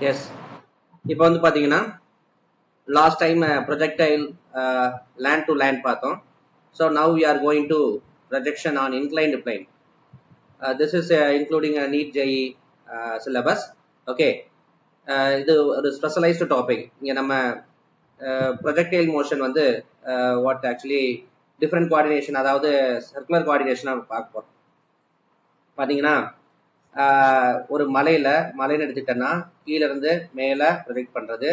S. இப்போ வந்து பார்த்தீங்கன்னா last time projectile land to land பார்த்தோம். So now we are going to projection on inclined plane. This is including NEET JEE syllabus. Okay, இது ஒரு specialised topic. இங்கே நம்ம projectile motion வந்து what actually different coordination, அதாவது circular கோஆர்டினேஷனாக பார்க்க போகிறோம். பார்த்தீங்கன்னா ஒரு மலைன்னு எடுத்துக்கிட்டோன்னா கீழே இருந்து மேலே ப்ரொஜெக்ட் பண்ணுறது,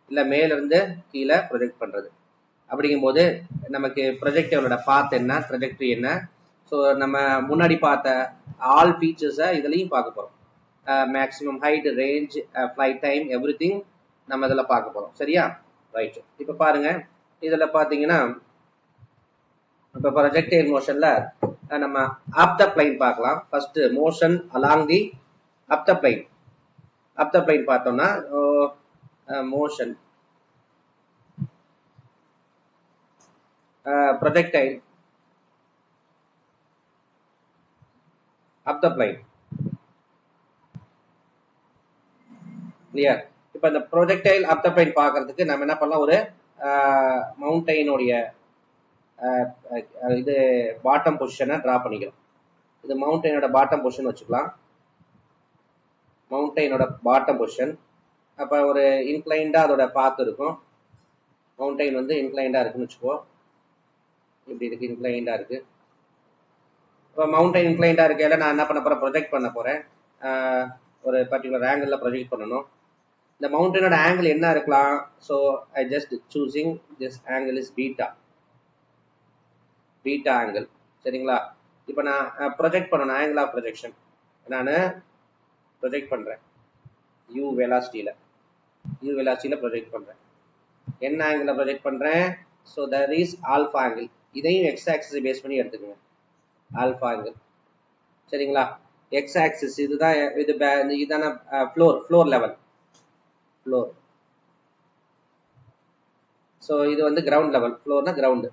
இல்லை மேலிருந்து கீழே ப்ரொஜெக்ட் பண்ணுறது. அப்படிங்கும்போது நமக்கு ப்ரொஜெக்டிவோட பாத் என்ன, ட்ரெஜெக்டரி என்ன, ஸோ நம்ம முன்னாடி பார்த்த ஆல் ஃபீச்சர்ஸை இதுலையும் பார்க்க போகிறோம். Maximum height, range, flight time, everything நம்ம இதில் பார்க்க போகிறோம். சரியா? ரைட். இப்போ பாருங்கள், இதில் பார்த்தீங்கன்னா இப்போ ப்ரொஜெக்டைல் மோஷனில் நம்ம அப் த பிளைன் பார்க்கலாம். First motion along the up the plain. Up the plain பார்த்தோம்னா motion projectile up the plain. Clear? இப்போ இந்த ப்ரொஜெக்டைல் அப் த பிளைன் பார்க்கறதுக்கு நம்ம என்ன பண்ணலாம், ஒரு மவுண்டெயினுடைய இது பாட்டம் பொசிஷனை ட்ரா பண்ணிக்கலாம். இது மவுண்டெயினோட பாட்டம் பொசிஷன் வச்சுக்கலாம். மவுண்டெயினோட பாட்டம் பொசிஷன். அப்போ ஒரு இன்க்ளைண்டாக அதோட பாத்து இருக்கும். மவுண்டெயின் வந்து இன்க்ளைண்டாக இருக்குன்னு வச்சுக்கோ. இப்படி இருக்கு, இன்க்ளைண்டாக இருக்கு. இப்போ மவுண்டைன் இன்க்ளைண்டாக இருக்கையில நான் என்ன பண்ண போகிறேன், ப்ரொஜெக்ட் பண்ண போகிறேன். ஒரு பர்டிகுலர் ஆங்கிளில் ப்ரொஜெக்ட் பண்ணணும். இந்த மவுண்டனோட ஆங்கிள் என்ன இருக்கலாம்? So I just choosing this angle is beta angle. சரிங்களா? இப்போ நான் ப்ரொஜெக்ட் பண்ணணும், ஆங்கிள் ஆஃப் ப்ரொஜெக்ஷன் நான் ப்ரொஜெக்ட் பண்ணுறேன். யூ வெலாசிட்டியில் ப்ரொஜெக்ட் பண்ணுறேன். என்ன ஆங்கிளில் ப்ரொஜெக்ட் பண்ணுறேன்? So there is alpha angle. இதையும் எக்ஸ் ஆக்சிஸ் பேஸ் பண்ணி எடுத்துக்கோங்க, ஆல்ஃபா ஆங்கிள். சரிங்களா? எக்ஸ் ஆக்சிஸ் இதுதான், இதான ஃப்ளோர் லெவல். ஸோ இது வந்து கிரவுண்ட் லெவல். ஃப்ளோர்னா கிரவுண்டு.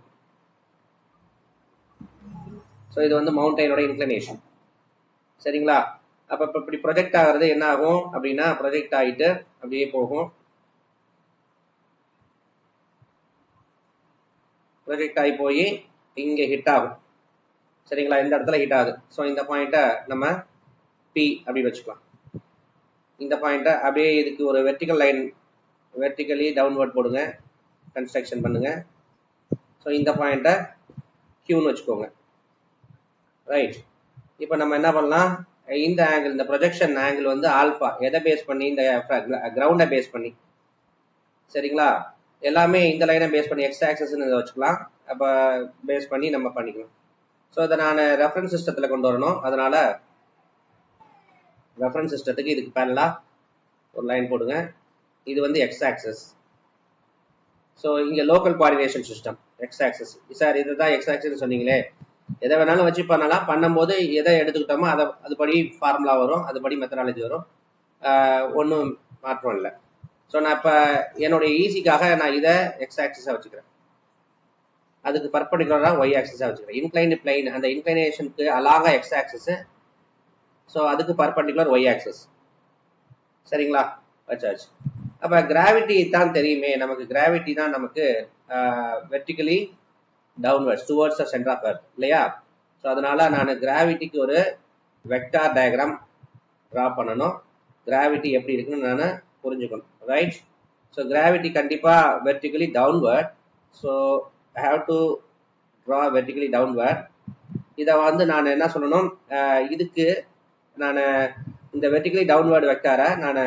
ஸோ இது வந்து மவுண்டெயினோட இன்க்ளினேஷன். சரிங்களா? அப்போ இப்போ இப்படி ப்ரொஜெக்ட் ஆகிறது என்ன ஆகும் அப்படின்னா, ப்ரொஜெக்ட் ஆகிட்டு அப்படியே போகும். ப்ரொஜெக்ட் ஆகி போய் இங்கே ஹிட் ஆகும். சரிங்களா? இந்த இடத்துல ஹிட் ஆகுது. ஸோ இந்த பாயிண்ட்டை நம்ம பி அப்படி வச்சுக்கலாம். இந்த பாயிண்ட்டை அப்படியே இதுக்கு ஒரு வெர்டிக்கல் லைன், வெர்டிக்கலி டவுன்வர்ட் போடுங்க, கன்ஸ்ட்ரக்ஷன் பண்ணுங்க. ஸோ இந்த பாயிண்ட்டை கியூன்னு வச்சுக்கோங்க. ரைட். இப்போ நம்ம என்ன பண்ணலாம், இந்த ஆங்கிள், இந்த ப்ரொஜெக்ஷன் ஆங்கிள் வந்து ஆல்ஃபா. எதை பேஸ் பண்ணி? இந்த கிரவுண்டை பேஸ் பண்ணி. சரிங்களா? எல்லாமே இந்த லைனை பேஸ் பண்ணி எக்ஸ் ஆக்சஸ்ன்னு வச்சுக்கலாம். அப்போ பேஸ் பண்ணி நம்ம பண்ணிக்கலாம். ஸோ இதை நான் ரெஃபரன்ஸ் சிஸ்டத்தில் கொண்டு வரணும். அதனால ரெஃபரன்ஸ் சிஸ்டத்துக்கு இதுக்கு பேரலாக ஒரு லைன் போடுங்க. இது வந்து எக்ஸ் ஆக்சஸ். ஸோ இங்கே local coordination system X access. Sir இதுதான் எக்ஸ் ஆக்சஸ் சொன்னீங்களே, எதை வேணாலும் வச்சு பண்ணலாம். பண்ணும்போது எதை எடுத்துக்கிட்டோமோ அதை அதுபடி ஃபார்முலா வரும், அதுபடி மெத்தடாலஜி வரும். ஒன்றும் மாற்றம் இல்லை. ஸோ நான் இப்போ என்னுடைய ஈஸிக்காக நான் இதை எக்ஸ் ஆக்சிஸாக வச்சுக்கிறேன். அதுக்கு பர்பண்டிகுலராக ஒய் ஆக்சிஸாக வச்சுக்கிறேன். இன்க்ளைன்டு பிளைன், அந்த இன்க்ளைனேஷனுக்கு அலாக எக்ஸ் ஆக்சிஸ், ஸோ அதுக்கு பர்பண்டிகுலர் ஒய் ஆக்சிஸ். சரிங்களா? வச்சாச்சு. அப்போ கிராவிட்டி தான் தெரியுமே நமக்கு. கிராவிட்டி தான் நமக்கு vertically downwards towards the centre of earth இல்லையா? ஸோ அதனால நான் கிராவிட்டிக்கு ஒரு வெக்டார் டயக்ராம் ட்ரா பண்ணணும். கிராவிட்டி எப்படி இருக்குன்னு நான் புரிஞ்சுக்கணும். ரைட். ஸோ கிராவிட்டி கண்டிப்பாக vertically downward. So I have to draw vertically downward. இதை வந்து நான் என்ன சொல்லணும், இதுக்கு நான் இந்த வெர்டிகலி டவுன்வர்ட் வெக்டாரை நான்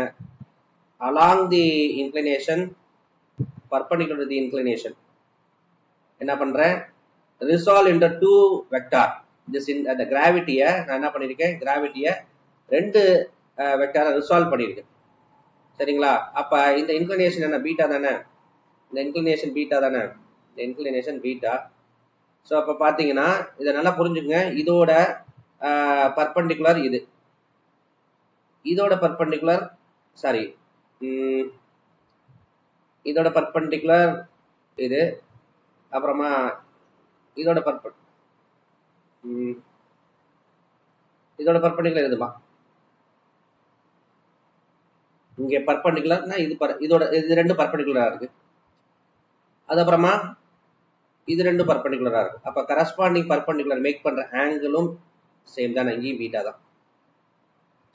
along the inclination, perpendicular the inclination என்ன பண்றேன், resolve into two vector. This இந்த கிராவிட்டியை நான் என்ன பண்ணியிருக்கேன், கிராவிட்டியை ரெண்டு வெக்டாரை ரிசால்வ் பண்ணியிருக்கேன். சரிங்களா? அப்ப இந்த இன்க்ளினேஷன் என்ன, பீட்டா தானே? இந்த இன்க்ளினேஷன் பீட்டா தானே? இந்த இன்க்ளினேஷன் பீட்டா. ஸோ அப்போ பார்த்தீங்கன்னா இதை நல்லா புரிஞ்சுங்க. இதோட பர்பண்டிகுலர் இது, இதோட பர்பண்டிகுலர் சாரி இதோட பர்பண்டிகுலர் இது, அப்புறமா இதோட பர்பண்டிகுலர் இதுமா. இங்க பர்பண்டிகுலர்னா இதோட இது ரெண்டு பர்பண்டிகுலரா இருக்கு. அதுக்கப்புறமா இது ரெண்டு பர்பண்டிகுலரா இருக்கு. அப்ப கரஸ்பாண்டிங் பர்பண்டிகுலர் மேக் பண்ற ஆங்கிளும் சேம் தான், இங்கேயும் பீட்டா தான்.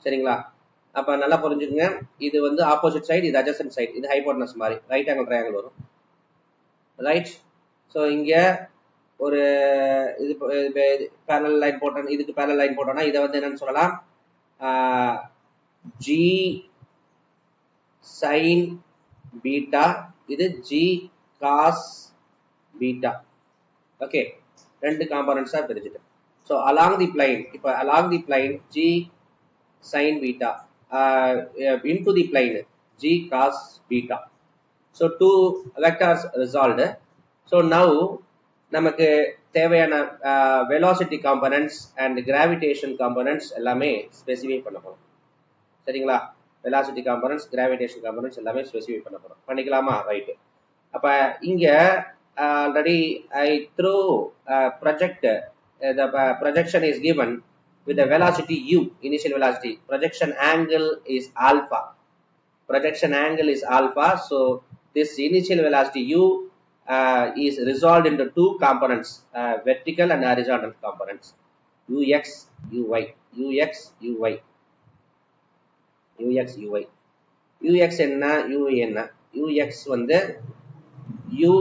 சரிங்களா? அப்ப நல்லா புரிஞ்சுக்கங்க, இது வந்து ஆப்போசிட் சைடு, இது அட்ஜசன்ட் சைடு, இது ஹைபோட்டனஸ் மாதிரி ரைட் ஆங்கிள் ட்ரையாங்கிள் வரும். ரைட். ஸோ இங்க ஒரு இது பேரலல் லைன் போட்டோம், இதுக்கு பேரலல் லைன் போட்டோம்னா இதை வந்து என்னன்னு சொல்லலாம், ஜி சைன் பீட்டா, இது ஜி காஸ் பீட்டா. ஓகே, ரெண்டு காம்பனன்ட்ஸா பிரிச்சுட்டு. ஸோ அலாங் தி பிளைன், இப்போ along the plain G sin beta into the plane g cos beta. So two vectors resolved. So now நமக்கு தேவையான velocity components and gravitation components எல்லாமே specify பண்ண போறோம். சரிங்களா? velocity components, gravitation components எல்லாமே specify பண்ண போறோம். பண்ணிக்கலாமா? ரைட். அப்ப இங்க already I through project, the projection is given with the velocity u, initial velocity. Projection angle is alpha. Projection angle is alpha. So this initial velocity u is resolved into two components, vertical and horizontal components, ux, uy, ux, uy, ux, uy. ux என்ன, uy என்ன? ux வந்து u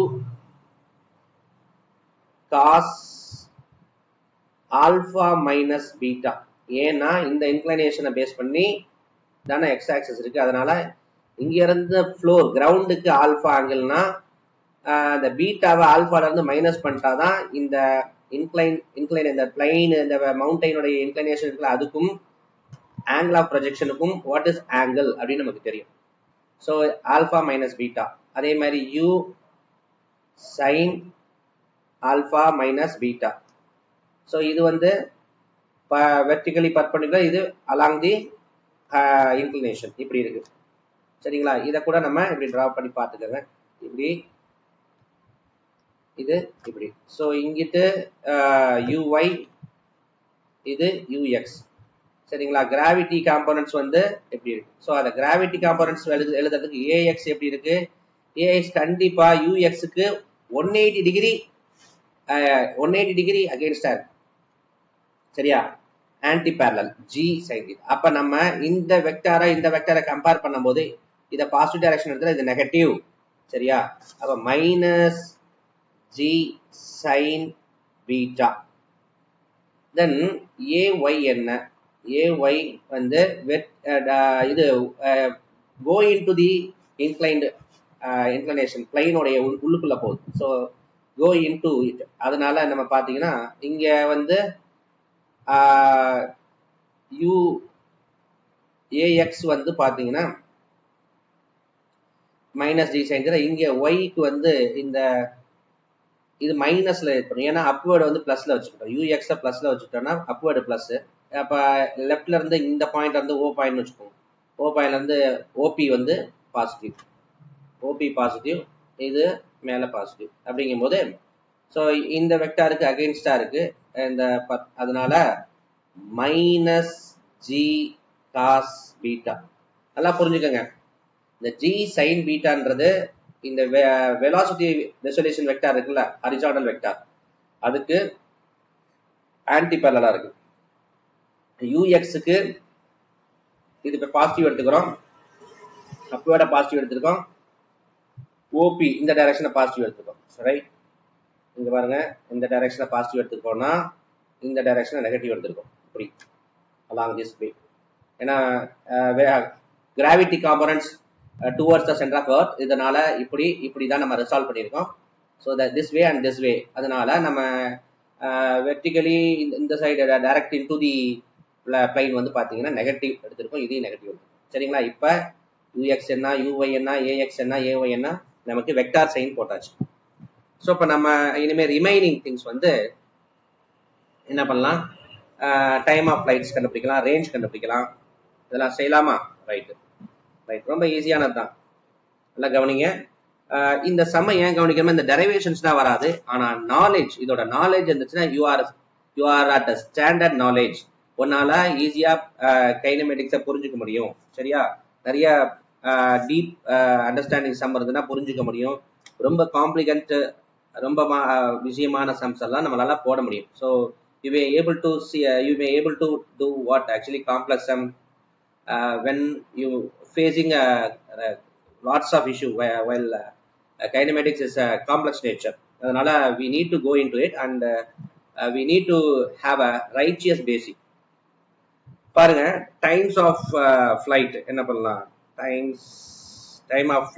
cos alpha minus beta. ஏன்னா இந்த இன்க்ளைனேஷனை base பண்ணி தானே X access இருக்கு. அதனால இங்க இருந்து ஃப்ளோர் கிரவுண்டுக்கு ஆல்பா ஆங்கிள்னா இந்த பீட்டாவை ஆல்பால இருந்து மைனஸ் பண்ணிட்டாதான் இந்த இன்க்ளைன் இந்த பிளைன், இந்த மவுண்டெயினுடைய இன்க்ளைனேஷன் இருக்குல்ல, அதுக்கும் ஆங்கிள் ஆஃப் ப்ரொஜெக்ஷனுக்கும் வாட் இஸ் ஆங்கிள் அப்படின்னு நமக்கு தெரியும். So alpha minus beta. அதே மாதிரி u sine alpha minus beta. So இது வந்து வெர்டிகலி பர்பண்டிகுலர், இது அலாங் தி இன்க்ளினேஷன் இப்படி இருக்கு. சரிங்களா? இதை கூட நம்ம இப்படி டிரா பண்ணி பார்த்துக்கோங்க. இப்படி இது இப்படி. ஸோ இங்கிட்டு யூஒய், இது யூஎக்ஸ். சரிங்களா? கிராவிட்டி காம்போனன்ட்ஸ் வந்து எப்படி இருக்கு? ஸோ அந்த கிராவிட்டி காம்போனன்ட்ஸ் எழுதுறதுக்கு ஏஎக்ஸ் எப்படி இருக்கு? ஏஎக்ஸ் கண்டிப்பா யூஎக்ஸுக்கு 180 டிகிரி அகெயின்ஸ்டா இருக்கு. சரியா? Anti parallel g sine. அப்ப நம்ம இந்த வெக்டாரை கம்பேர் பண்ணும்போது இத பாசிட்டிவ் டைரக்ஷன் எடுத்தா இது நெகட்டிவ். சரியா? அப்ப minus g sine beta. Then a y என்ன? ஏஒய் வந்து இது கோ இன்டு தி இன்க்ளைனேஷன் பிளைனோடைய உள்ளுக்குள்ள போகுது. So go into it. அதனால நம்ம பாத்தீங்கன்னா இங்க வந்து யூ ஏஎக்ஸ் வந்து பாத்தீங்கன்னா மைனஸ் ஜி சைன். இங்க ஒய்க்கு வந்து இந்த இது மைனஸ்ல இருக்கணும். ஏன்னா அப்வேர்டு வந்து பிளஸ்ல வச்சுக்கிட்டோம். யூஎக்ஸ பிளஸ்ல வச்சுட்டோம்னா அப்வேர்டு பிளஸ். அப்ப லெஃப்ட்ல இருந்து இந்த பாயிண்ட் வந்து ஓ பாயிண்ட் வச்சுக்கோங்க. ஓ பாயிண்ட்ல இருந்து ஓபி வந்து பாசிட்டிவ், ஓபி பாசிட்டிவ், இது மேல பாசிட்டிவ். அப்படிங்கும் போது ஸோ இந்த வெக்டாருக்கு அகெயின்ஸ்டா இருக்கு இந்த, அதனால மைனஸ் ஜி காஸ் பீட்டா. நல்லா புரிஞ்சுக்கோங்க, இந்த ஜி சைன் பீட்டான்றது இந்த வெலாசிட்டி ரெசல்யூஷன் வெக்டார் இருக்குல்ல, ஹரிசாண்டல் வெக்டார், அதுக்கு ஆன்டி பேரலா இருக்கு. யூஎக்ஸுக்கு இது இப்போ பாசிட்டிவ் எடுத்துக்கிறோம், அப்போட பாசிட்டிவ் எடுத்துருக்கோம், ஓபி இந்த டைரக்ஷனை பாசிட்டிவ் எடுத்துக்கோம். ரைட்? இங்க பாருங்க, இந்த டைரக்ஷனை பாசிட்டிவ் எடுத்துக்கோம்னா இந்த டைரக்ஷனை நெகட்டிவ் எடுத்துருக்கோம். இப்படி அலாங் திஸ் வே. ஏன்னா gravity components towards the centre of earth, இதனால இப்படி தான் நம்ம ரிசால்வ் பண்ணியிருக்கோம். So this way and this way. அதனால நம்ம வெர்டிகலி இந்த side direct in to the plane வந்து பார்த்தீங்கன்னா நெகட்டிவ் எடுத்திருக்கோம், இதையும் நெகட்டிவ் எடுத்திருக்கோம். சரிங்களா? இப்போ யூஎக்ஸ் என்ன, யூஒய் என்ன, ஏஎக்ஸ் என்ன, ஏஒய் என்ன, நமக்கு வெக்டார் சைன் போட்டாச்சு. ஸோ இப்போ நம்ம இனிமேல் ரிமைனிங் திங்ஸ் வந்து என்ன பண்ணலாம், டைம் ஆஃப் ஃப்ளைட்ஸ் கண்டுபிடிக்கலாம், ரேஞ்ச் கண்டுபிடிக்கலாம், இதெல்லாம் செய்யலாமா? ரைட்டு, ரைட், ரொம்ப ஈஸியானது தான். நல்லா கவனிங்க. இந்த சம்ம ஏன் கவனிக்கணுமா, இந்த டெரைவேஷன்ஸ் தான் வராது, ஆனால் நாலேஜ், இதோட நாலேஜ் இருந்துச்சுன்னா you are at a standard knowledge. ஒன்னால ஈஸியா கைனமெட்டிக்ஸை புரிஞ்சுக்க முடியும். சரியா? நிறைய டீப் அண்டர்ஸ்டாண்டிங் சம் இருந்ததுன்னா புரிஞ்சுக்க முடியும். ரொம்ப காம்ப்ளிகண்ட் ரொம்ப விஷயமான சம்ஸ் எல்லாம் நம்மளால போட முடியும். So you may able to see you may able to do what actually complex sum when you facing lots of issue while kinematics is a complex nature. அதனால we need to go into it and we need to have a righteous basic. பாருங்க times of flight என்ன பண்ணலாம், time of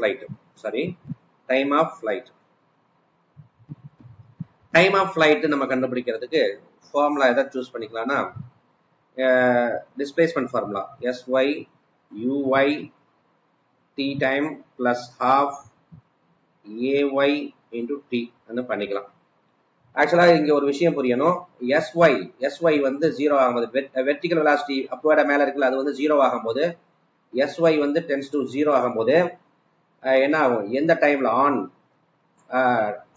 flight நம்ம கண்டுபிடிக்கிறதுக்கு formula எதை choose பண்ணிக்கலாம்னா displacement formula sy uy t time plus half ay into t ன்னு பண்ணிக்கலாம். ஆக்சுவலா இங்க ஒரு விஷயம் புரியணும். sy வந்து 0 ஆகும்போது வெர்டிகல் வெலாசிட்டி அப்வர்டா மேல இருக்குல்ல, அது வந்து 0 ஆகும்போது sy வந்து டென்ஸ் டு 0 ஆகும்போது என்ன ஆகும், எந்த டைம்ல ஆன்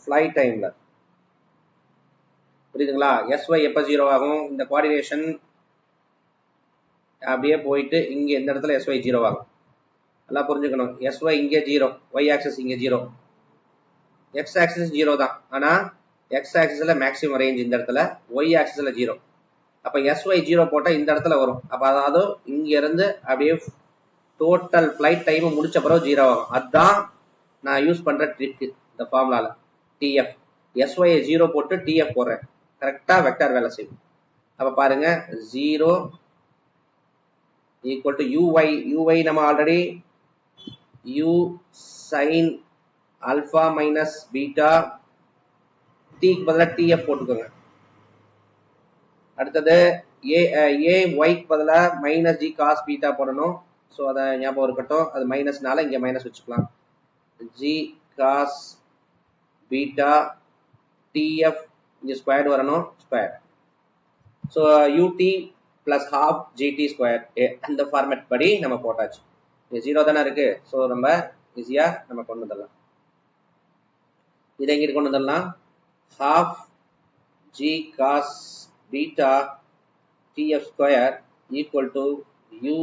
ஃபிளைட் டைம்ல, புரியுதுங்களா? sy எப்ப 0 ஆகும், இந்த கோஆர்டினேஷன் அப்படியே போயிட்டு இங்க இந்த இடத்துல sy 0 ஆகும். நல்லா புரிஞ்சுக்கணும். sy இங்கே 0, y ஆக்சிஸ் இங்க 0, x ஆக்சிஸ் 0 தான். ஆனா x ஆக்சிஸ்ல மேக்ஸிமம் ரேஞ்ச் இந்த இடத்துல, y ஆக்சிஸ்ல 0. அப்ப sy 0 போட்டா இந்த இடத்துல வரும். அப்ப அதாவது இங்க இருந்து அப்படியே டோட்டல் ஃபிளைட் டைம் முடிச்ச பிறகு 0 ஆகும். அதுதான் நான் யூஸ் பண்ற ட்ரிக் இந்த ஃபார்முலால. tf sy 0 போட்டு tf போடுறேன், கரெக்டா வெக்டார் வேலை செய்யும். அப்ப பாருங்க 0 ஈக்குவல் டு uy நம்ம already u sin alpha minus beta t க்கு பதிலா tf போட்டுக்கோங்க. அடுத்தது ay க்கு பதிலா மைனஸ் g cos beta போடணும். ஸோ அதை ஞாபகம் இருக்கட்டும், அது மைனஸ்னால இங்க மைனஸ் வச்சுக்கலாம். g cos beta tf இங்க ஸ்கொயர்டு வரணும், square. So ut plus half gt square அந்த ஃபார்மேட் படி நம்ம போட்டாச்சு. இது 0 தானே இருக்கு. ஸோ நம்ம ஈஸியா நம்ம கொண்டு வந்துடலாம். இதை எங்கிட்டு கொண்டு வந்துடலாம், half g cos beta tf square equal to u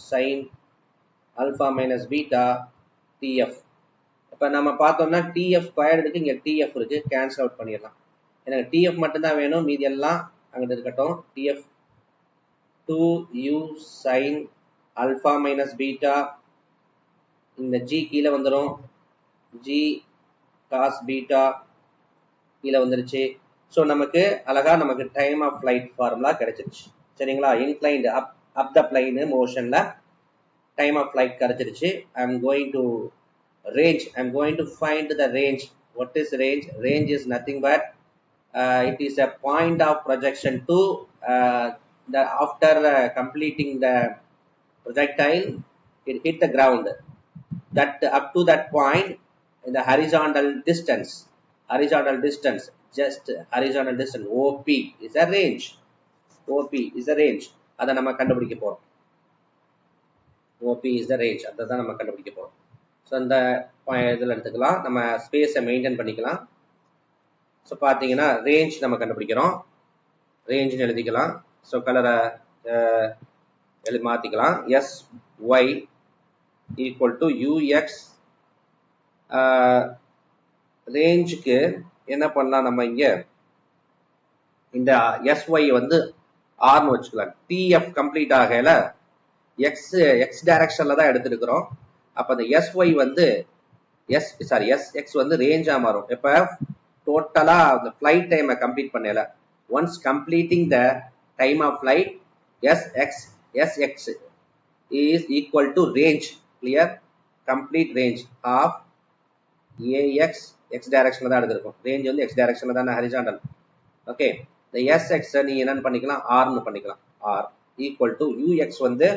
sin alpha minus beta tf. இப்ப நம்ம பார்த்தோம்னா tf ஸ்கொயர் இருக்கு, இங்க tf இருக்கு, கேன்சல் அவுட் பண்ணிடலாம். எனக்கு tf மட்டும்தான் வேணும், மீதி எல்லாம் அங்கிட்டு இருக்கட்டும். tf 2u sin alpha minus beta, இந்த g கீழே வந்துடும், g cos beta கீழே வந்துருச்சு. ஸோ நமக்கு அழகா நமக்கு டைம் ஆஃப் ஃபிளைட் ஃபார்முலா கிடைச்சிருச்சு. சரிங்களா? இன்க்ளைன்டு அப் த பிளைன் மோஷன்ல டைம் ஆஃப் ஃபிளைட் கிடைச்சிருச்சு. I'm going to range. I'm going to find the range. What is range? Range is nothing but it is a point of projection to after completing the projectile, it hit the ground. That up to that point, in the horizontal distance, just horizontal distance, OP is a range. OP is a range. அதை நம்ம கண்டுபிடிக்க போறோம். OP is the range. அதை தான் நம்ம கண்டுபிடிக்க போறோம். So இந்த இதில் எடுத்துக்கலாம், நம்ம ஸ்பேஸை மெயின்டைன் பண்ணிக்கலாம். ஸோ பார்த்தீங்கன்னா ரேஞ்ச் நம்ம கண்டுபிடிக்கிறோம், ரேஞ்சுன்னு எழுதிக்கலாம். ஸோ கலரை மாற்றிக்கலாம். sy equal to ux. ரேஞ்சுக்கு என்ன பண்ணலாம், நம்ம இங்கே இந்த sy வந்து ஆர்னு வச்சுக்கலாம். tf கம்ப்ளீட் ஆகல, எக்ஸ் டைரக்ஷன்ல தான் எடுத்துருக்கிறோம். அப்ப அந்த sy வந்து sx வந்து ரேஞ்சா மாறும். இப்ப டோட்டலா அந்த ஃபிளைட் டைமை கம்ப்ளீட் பண்ணல, once completing the time of flight sx is equal to range. clear? complete range of ax x டைரக்ஷன்ல தான் எடுத்திருக்கும். ரேஞ்ச் வந்து x டைரக்ஷன்ல தான் ஹரிசாண்டல். ஓகே, இந்த sx நீ என்னன்னு பண்ணிக்கலாம், r னு பண்ணிக்கலாம். r equal to ux வந்து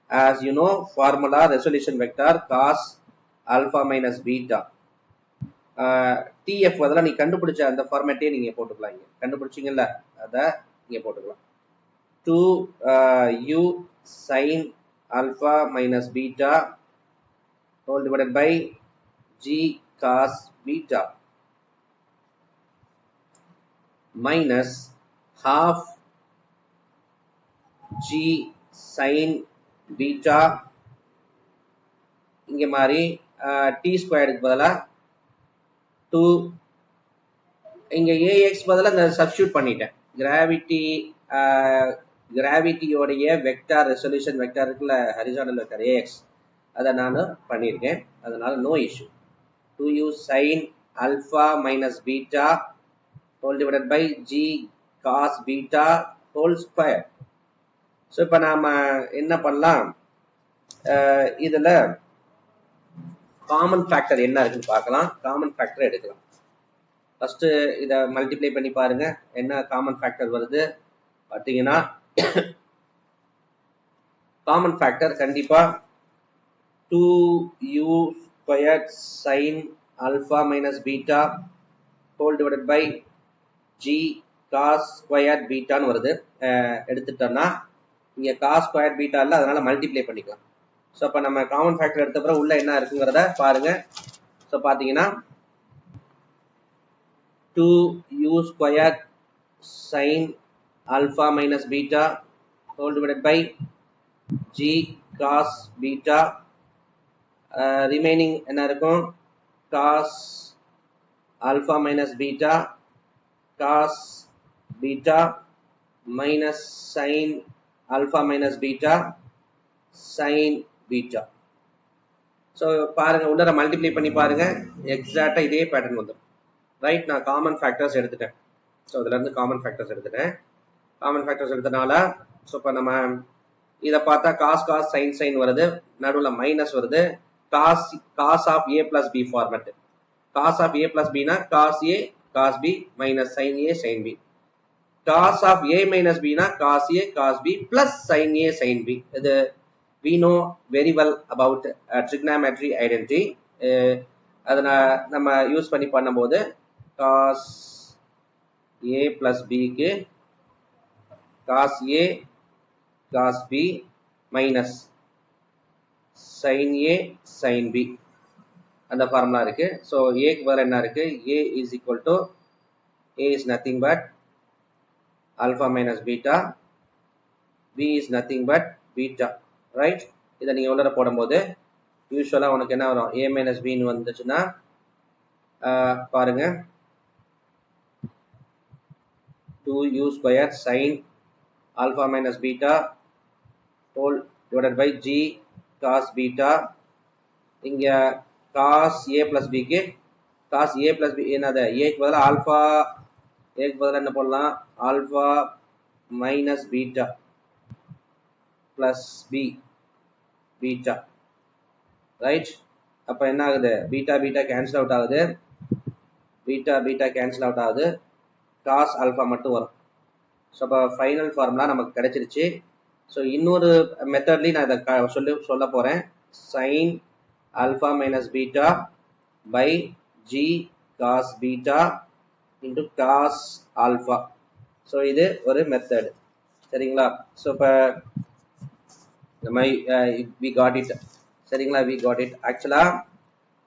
as you know formula resolution vector cos alpha minus beta. tf பதிலா நீ கண்டுபிடிச்ச அந்த ஃபார்மேட்டே நீங்க போட்டுக்கலாம். இங்க கண்டுபிடிச்சீங்கல்ல, அத இங்க போட்டுக்கலாம். 2 u sin alpha minus beta whole divided by g cos beta minus half g sin beta இங்க மாதிரி டி ஸ்கொயருக்கு பதிலா 2 இங்க ஏஎக்ஸ் பதிலா நான் சப்ஸ்டியூட் பண்ணிட்டேன். கிராவிட்டியோடைய வெக்டார் ரெசல்யூஷன் வெக்டார் இருக்குல்ல, ஹரிசாண்டல் வெக்டார் ஏஎக்ஸ், அதை நான் பண்ணியிருக்கேன். அதனால no issue. 2u sin alpha minus beta whole divided by g cos beta whole square. So இப்போ நாம என்ன பண்ணலாம், இதுல காமன் ஃபேக்டர் என்ன இருக்குன்னு பார்க்கலாம். காமன் ஃபேக்டர் எடுக்கலாம். ஃபர்ஸ்ட் இதை மல்டிப்ளை பண்ணி பாருங்க, என்ன காமன் ஃபேக்டர் வருது பார்த்தீங்கன்னா, காமன் ஃபேக்டர் கண்டிப்பா 2u squared sin alpha minus beta whole divided by g cos squared beta ன்னு வருது. எடுத்துட்டோம்னா இங்க cos squared beta இல்ல, அதனால மல்டிப்ளை பண்ணிக்கலாம். ஸோ அப்ப நம்ம காமன் ஃபேக்டர் எடுத்த பிறகு உள்ள என்ன இருக்குங்கிறத பாருங்க. ஸோ பாத்தீங்கன்னா 2u squared sin alpha minus beta whole divided by g cos beta, remaining என்ன இருக்கும், cos alpha minus beta cos beta minus sin alpha minus beta sin beta. So பாருங்க, உள்ளர மல்டிப்ளை பண்ணி பாருங்க, எக்ஸாக்டா இதே பேட்டர்ன் வந்துடும். ரைட், நான் காமன் ஃபேக்டர்ஸ் எடுத்துட்டேன். ஸோ இதுல இருந்து காமன் ஃபேக்டர்ஸ் எடுத்துட்டேன். காமன் ஃபேக்டர்ஸ் எடுத்தனால ஸோ இப்போ நம்ம இதை பார்த்தா காஸ் காஸ் சைன் சைன் வருது, நடுவில் மைனஸ் வருது. Cos of A plus B format. Cos of A plus பினா cos A cos B minus sine A sine B. cos of a minus b na cos a cos b plus sin a sin b. இது we know very well about trigonometry identity. அதை நம்ம use பண்ணி பண்ணும்போது cos a plus b க்கு cos a cos b minus sin a sin b அந்த formula இருக்கு. So ஏக்கு பதிலா என்ன இருக்கு, a is equal to a is nothing but alpha minus beta, b is nothing but beta, right? இதை நீங்க உள்ளர போடும்போது யூஸ்வலா உனக்கு என்ன வரும், a minus b ன்னு வந்துச்சுன்னா பாருங்க 2u square sin alpha minus beta whole divided by g cos beta. இங்க cos a plus b க்கு cos a plus b என்னது, a க்கு பதிலா ஆல்பா, ஏக்கு பதிலா என்ன பண்ணலாம், alpha minus beta plus B beta, right? அப்ப என்ன ஆகுது, பீட்டா பீட்டா கேன்சல் அவுட் ஆகுது, பீட்டா பீட்டா கேன்சல் அவுட் ஆகுது, காஸ் ஆல்பா மட்டும் வரும். ஸோ அப்போ ஃபைனல் ஃபார்முலா நமக்கு கிடைச்சிருச்சு. ஸோ இன்னொரு மெத்தட்லையும் நான் இதை சொல்ல போறேன். Sine alpha minus beta by g cos beta into cos alpha. So இது ஒரு மெத்தட், சரிங்களா? ஸோ இப்போ நம்ம we got it, சரிங்களா? we got it. ஆக்சுவலா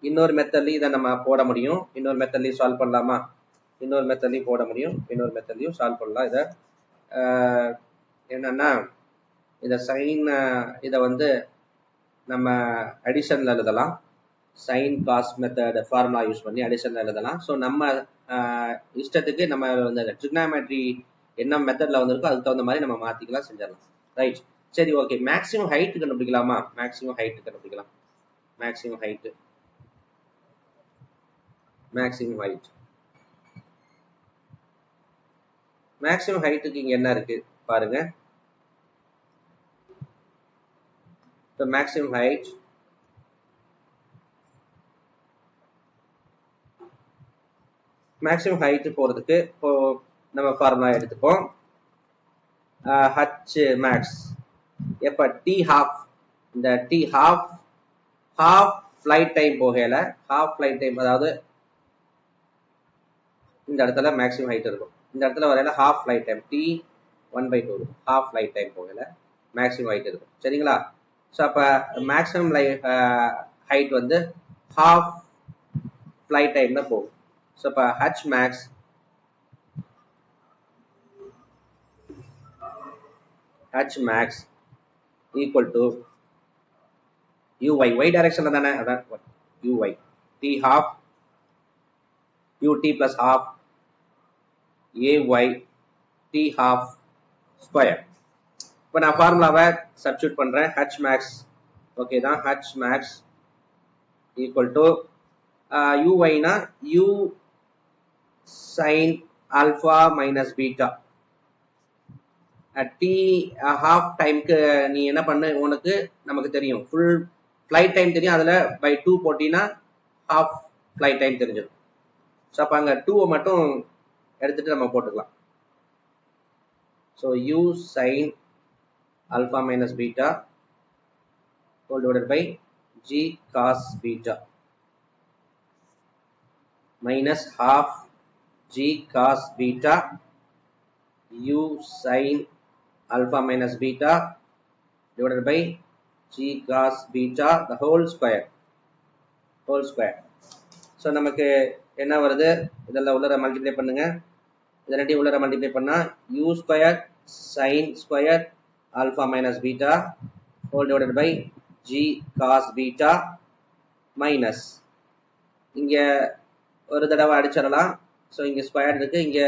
இன்னொரு மெத்தட்லையும் இதை நம்ம போட முடியும், இன்னொரு மெத்தட்லையும் சால்வ் பண்ணலாமா, இன்னொரு மெத்தட்லையும் போட முடியும், இன்னொரு மெத்தட்லையும் சால்வ் பண்ணலாம். இதை என்னன்னா, இதை சைன் இதை வந்து நம்ம அடிஷன்ல எழுதலாம், sine cos method formula use பண்ணி அடிஷன்ல எழுதலாம். ஸோ நம்ம இஷ்டத்துக்கு நம்ம வந்து ட்ரிக்னாமெட்ரி என்ன மெத்தட்ல வந்திருக்கோ அதுக்கு தகுந்த மாதிரி நம்ம மாத்திக்கலாம், செஞ்சிடலாம். ரைட், சரி, ஓகே. மேக்ஸிமம் ஹைட் கண்டுபிடிக்கலாமா? மேக்ஸிமம் ஹைட் கண்டுபிடிக்கலாம். Maximum height, maximum height, maximum ஹைட்டுக்கு இங்க என்ன இருக்கு பாருங்க. இப்போ மேக்ஸிமம் ஹைட் மேக்ஸிமம் ஹைட் போறதுக்கு இப்போ நம்ம ஃபார்முலா எடுத்துப்போம். ஹச் மேக்ஸ் எப்ப டி ஹாஃப், இந்த டி ஹாஃப் ஃபிளைட் டைம் போகல, ஹாஃப் ஃபிளைட் டைம், அதாவது இந்த இடத்துல மேக்ஸிமம் ஹைட் இருக்கும், இந்த இடத்துல வரையில ஹாஃப் ஃபிளைட் டைம் டி 1/2 இருக்கும், ஹாஃப் ஃபிளைட் டைம் போகல மேக்ஸிமம் ஹைட் இருக்கும், சரிங்களா? ஸோ அப்ப மேக்ஸிமம் ஹைட் வந்து ஹாஃப் ஃபிளைட் டைம்ல போகும். ஸோ இப்போ h max equal to uy y directionல தானே அதான் uy t half ut plus half ay t half square. இப்போ நான் ஃபார்முலாவை சப்ஸ்டிட்யூட் பண்றேன். h max ஓகே தான். h max equal to uy னா u sin alpha minus beta t half டைம்க்கு நீ என்ன பண்ணு, உனக்கு நமக்கு தெரியும் ஃபுல் ஃபிளைட் டைம் தெரியும், அதுல பை 2 போட்டினா half ஃபிளைட் டைம் தெரிஞ்சிடும். ஸோ அப்போ அங்கே 2 மட்டும் எடுத்துட்டு நம்ம போட்டுக்கலாம். So u sin alpha minus beta whole divided by g cos beta minus half g cos beta u sin alpha minus beta divided by g cos beta the whole square. So நமக்கு என்ன வருது, இதெல்லாம் உள்ளர multiply பண்ணுங்க. இதை ரெண்டையும் உள்ளர multiply பண்ணா u square sin square alpha minus beta whole divided by g cos beta minus இங்க ஒரு தடவை அடிச்சிடலாம். ஸோ இங்க ஸ்கொயர் இருக்கு, இங்க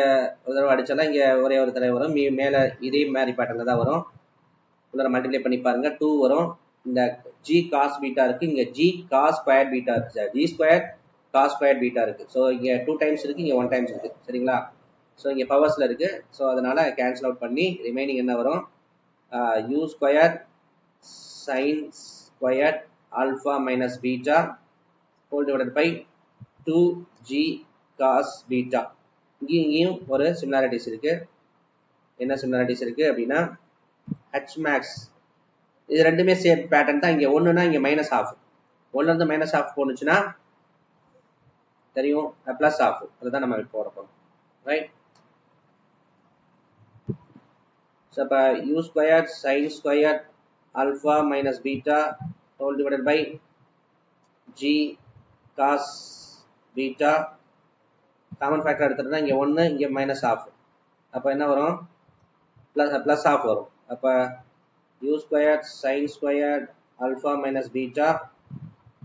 ஒரு தடவை அடிச்சிடலாம், இங்க ஒரே ஒரு தடவை வரும், மேல இதே மாதிரி பேட்டர்ல தான் வரும். உள்ளர மல்டிப்ளை பண்ணி பாருங்க 2 வரும். இந்த g cos beta இருக்கு, இங்க g cos ஸ்கொயர் பீட்டா இருக்கு, g square cos square beta இருக்கு. ஸோ இங்க 2 டைம்ஸ் இருக்கு, இங்க 1 டைம்ஸ் இருக்கு. சரிங்களா? ஸோ இங்க பவர்ஸ்ல இருக்கு. ஸோ அதனால கேன்சல் அவுட் பண்ணி ரிமைனிங் என்ன வரும், u square sin square alpha minus beta whole divided by 2g cos beta. இங்கேயும் ஒரு சிமிலாரிட்டிஸ் இருக்கு. என்ன சிமிலாரிட்டிஸ் இருக்கு அப்படின்னா h max இது ரெண்டுமே சேம் பேட்டர்ன் தான். இங்க ஒண்ணுனா இங்க மைனஸ் ஹாஃப், ஒன்னுல இருந்து மைனஸ் ஹாஃப் போனுச்சுன்னா தெரியும் பிளஸ் ஹாஃப், அதுதான் நம்ம போட போறோம். ரைட்? ஸோ அப்போ u square sin square alpha minus beta whole divided by g cos beta common factor எடுத்துட்டா இங்க 1 இங்க மைனஸ் ஹாஃப், அப்ப என்ன வரும், பிளஸ் ஹாஃப் வரும். அப்ப u square sin square alpha minus beta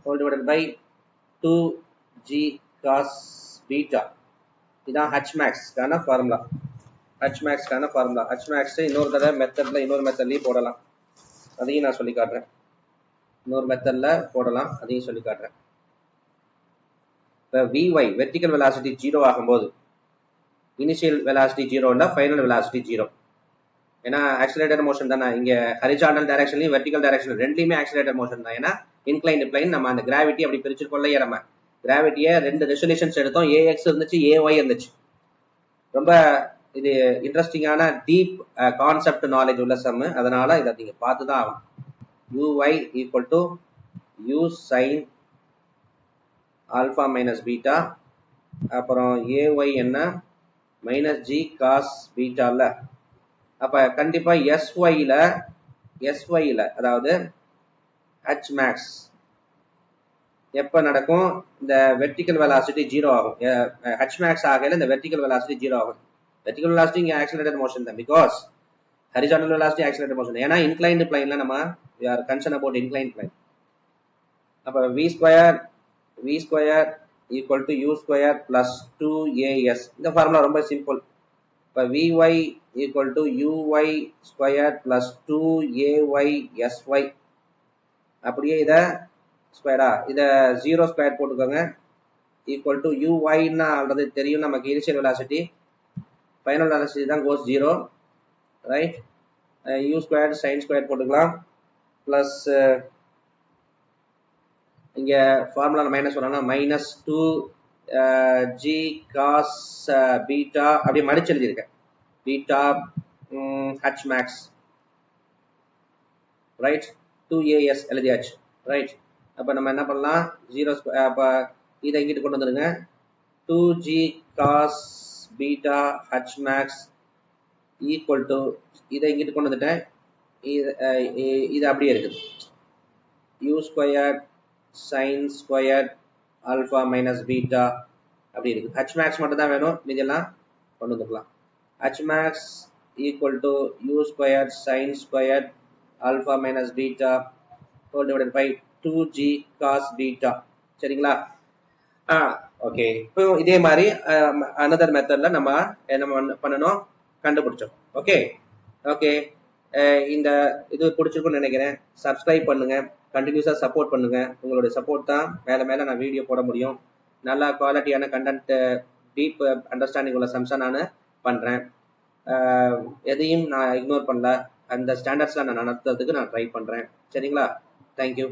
whole divided by 2g cos beta. இதான் h max கான ஃபார்முலா. h max கான ஃபார்முலா. h max இன்னொரு தடவை மெத்தட்ல இன்னொரு மெத்தட்லயும் போடலாம், அதையும் நான் சொல்லி காட்டுறேன். இன்னொரு மெத்தட்ல போடலாம், அதையும் சொல்லி காட்டுறேன். இப்போ vy வெர்டிகல் வெலாசிட்டி 0 ஆகும்போது இனிஷியல் வெலாசிட்டி 0 ஃபைனல் வெலாசிட்டி 0. ஏன்னா ஆக்சிலரேட்டட் மோஷன் தானே, இங்க ஹரிசாண்டல் டைரக்ஷன்லயும் வெர்டிகல் டைரக்ஷன் ரெண்டுலயுமே ஆக்சிலரேட்டட் மோஷன் தான். ஏன்னா இன்க்ளைன்டு பிளைன் நம்ம அந்த கிராவிட்டி அப்படி பிரிச்சிருக்கோம் இல்லையா, நம்ம கிராவிட்டியை 2 ரெசல்யூஷன்ஸ் எடுத்தோம், ax இருந்துச்சு ay இருந்துச்சு. ரொம்ப இது இன்ட்ரெஸ்டிங்கான டீப் கான்செப்ட் நாலேஜ் உள்ள சம், அதனால இதை நீங்க பார்த்து தான் ஆகும். uy equal to u sin alpha minus beta, அப்புறம் ay என்ன மைனஸ் g cos பீட்டால. அப்ப கண்டிப்பா sy ல அதாவது h max எப்ப நடக்கும், இந்த வெர்டிகல் வெலாசிட்டி 0 ஆகும். h max ஆகல இந்த வெர்டிகல் வெலாசிட்டி 0 ஆகும். வெர்டிகல் வெலாசிட்டி இங்க ஆக்சிலரேட்டட் மோஷன் தான், because horizontal velocity accelerated motion. ஏன்னா இன்க்ளைன்டு பிளைன்ல நம்ம we are concerned about inclined plane. அப்ப v square equal to u square plus 2as. இந்த ஃபார்முலா ரொம்ப சிம்பிள். இப்ப vy equal to uy square plus 2aysy. அப்படியே இத ஸ்கொயரா, இத 0 ஸ்கொயர் போட்டுக்கோங்க. ஈக்குவல் டு uyன்னா ஆல்ரெடி தெரியும் நமக்கு, இனிஷியல் வெலாசிட்டி, ஃபைனல் வெலாசிட்டி தான் கோஸ் 0. Right? u square sin square போட்டுக்கலாம், பிளஸ் இங்க ஃபார்முலா மைனஸ் பண்ணா மைனஸ் 2g cos பீட்டா அப்படியே மடிச்சு எழுதியிருக்கேன், beta h max. Right? 2as எழுதியாச்சு. ரைட்? அப்ப நம்ம என்ன பண்ணலாம், 0 ஸ்கொயர், அப்ப இதை இங்கிட்டு கொண்டு வந்துருங்க, 2g cos beta h max equal to, இதை இங்கிட்டு கொண்டு வந்துட்டேன், இது அப்படியே இருக்குது, u square sin square alpha minus beta அப்படி இருக்கு. h max மட்டும் தான் வேணும், இதெல்லாம் கொண்டு வந்துக்கலாம். h max equal to u square sin square alpha minus beta whole divided by 2g cos beta. சரிங்களா? ஓகே. இப்போ இதே மாதிரி அனதர் மெத்தட்ல நம்ம என்ன பண்ணணும் கண்டுபிடிச்சோம். Okay okay. இந்த இது பிடிச்சிருக்குன்னு நினைக்கிறேன். சப்ஸ்கிரைப் பண்ணுங்க, கண்டினியூஸா சப்போர்ட் பண்ணுங்க. உங்களுடைய சப்போர்ட் தான் மேல மேல நான் வீடியோ போட முடியும். நல்ல குவாலிட்டியான கண்டென்ட், டீப் அண்டர்ஸ்டாண்டிங் உள்ள சம்ஸா நான் பண்றேன். எதையும் நான் இக்னோர் பண்ணல. அந்த ஸ்டாண்டர்ட்ஸ்ல நான் நடத்துறதுக்கு நான் ட்ரை பண்றேன். சரிங்களா? தேங்க்யூ.